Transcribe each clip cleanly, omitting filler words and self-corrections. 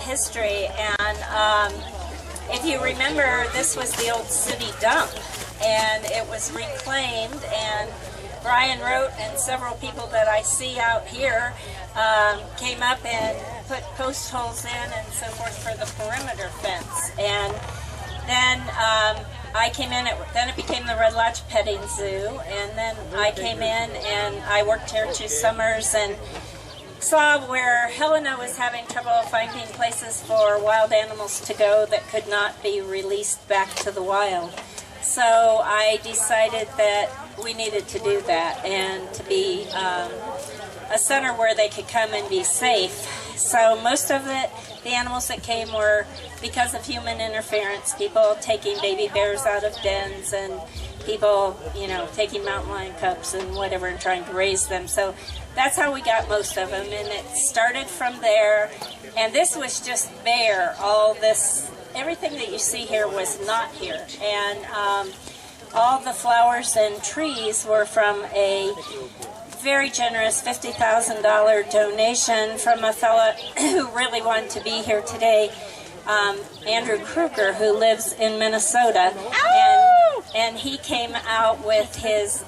history, and if you remember, this was the old city dump, and it was reclaimed, and Brian Rote and several people that I see out here came up and put post holes in and so forth for the perimeter fence. And then I came in, then it became the Red Lodge Petting Zoo, and then I came in and I worked here 2 summers and saw where Helena was having trouble finding places for wild animals to go that could not be released back to the wild. So I decided that we needed to do that and to be a center where they could come and be safe. So most of the animals that came were because of human interference, people taking baby bears out of dens and people, you know, taking mountain lion cubs and whatever and trying to raise them. So that's how we got most of them, and it started from there. And this was just bare. All this, everything that you see here was not here. And all the flowers and trees were from a very generous $50,000 donation from a fella who really wanted to be here today, Andrew Kruger, who lives in Minnesota. And he came out with his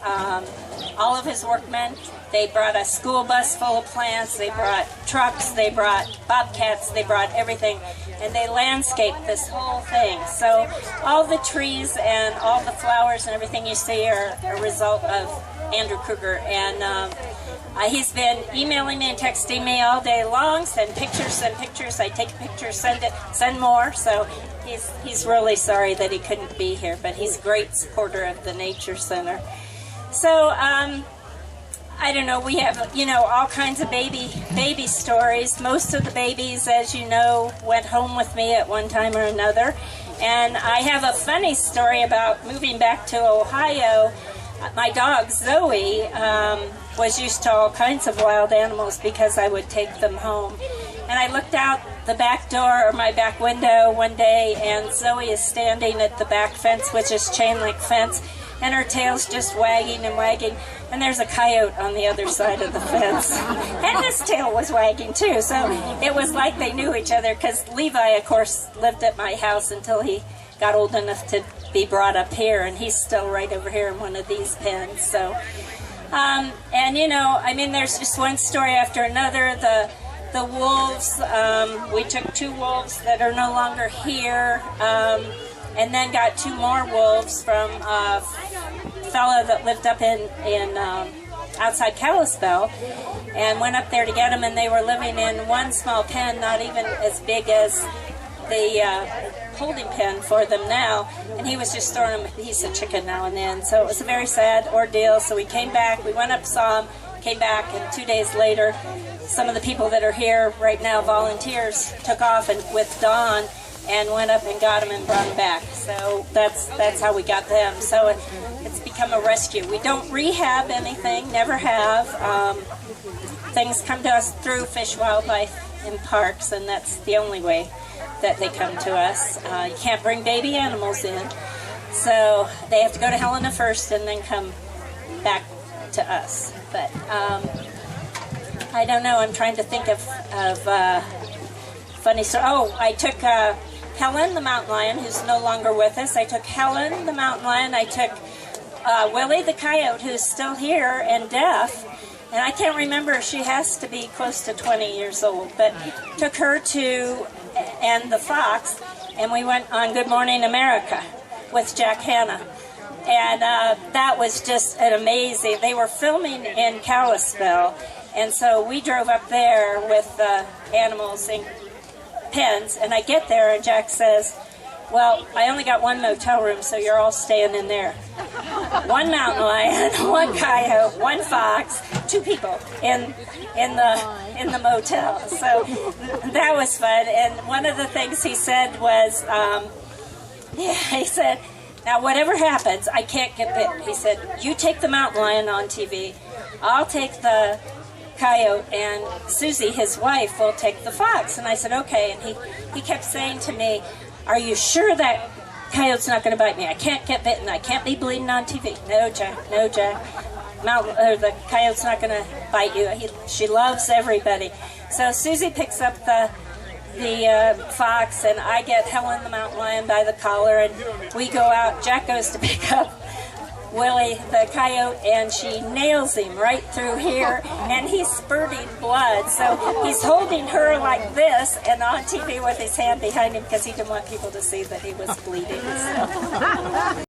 all of his workmen. They brought a school bus full of plants, they brought trucks, they brought bobcats, they brought everything, and they landscaped this whole thing. So all the trees and all the flowers and everything you see are a result of Andrew Kruger. And he's been emailing me and texting me all day long, send pictures, I take a picture, send more. So he's really sorry that he couldn't be here, but he's a great supporter of the Nature Center. So I don't know, we have, you know, all kinds of baby stories. Most of the babies, as you know, went home with me at one time or another. And I have a funny story about moving back to Ohio. My dog, Zoe, was used to all kinds of wild animals because I would take them home. And I looked out the back door or my back window one day, and Zoe is standing at the back fence, which is chain link fence, and her tail's just wagging and wagging, and there's a coyote on the other side of the fence. And his tail was wagging too, so it was like they knew each other, because Levi, of course, lived at my house until he got old enough to be brought up here, and he's still right over here in one of these pens. So, and you know, I mean, there's just one story after another. The wolves, we took 2 wolves that are no longer here, and then got 2 more wolves from a fellow that lived up in outside Kalispell, and went up there to get them, and they were living in one small pen, not even as big as the holding pen for them now, and he was just throwing them a piece of chicken now and then. So it was a very sad ordeal. So we came back, we went up, saw him, came back, and 2 days later, some of the people that are here right now, volunteers, took off and with Dawn and went up and got them and brought them back. So that's how we got them. So it's become a rescue. We don't rehab anything, never have. Things come to us through Fish, Wildlife, and Parks, and that's the only way that they come to us. You can't bring baby animals in, so they have to go to Helena first and then come back to us. But I don't know, I'm trying to think of funny story. Oh, I took Helen, the mountain lion, who's no longer with us. I took Helen, the mountain lion. I took Willie, the coyote, who's still here and deaf. And I can't remember, she has to be close to 20 years old. But took her to, and the fox, and we went on Good Morning America with Jack Hanna. And that was just an amazing, they were filming in Kalispell. And so we drove up there with animals in pens, and I get there and Jack says, well, I only got 1 motel room, so you're all staying in there. 1 mountain lion, 1 coyote, 1 fox, 2 people in the motel. So that was fun. And one of the things he said was, he said, now whatever happens, I can't get bitten. He said, you take the mountain lion on TV, I'll take the coyote, and Susie, his wife, will take the fox. And I said, okay. And he kept saying to me, are you sure that coyote's not going to bite me? I can't get bitten. I can't be bleeding on TV. No, Jack. No, Jack. The coyote's not going to bite you. She loves everybody. So Susie picks up the the fox, and I get Helen the mountain lion by the collar, and we go out. Jack goes to pick up Willie the coyote, and she nails him right through here, and he's spurting blood. So he's holding her like this and on TV with his hand behind him because he didn't want people to see that he was bleeding. So.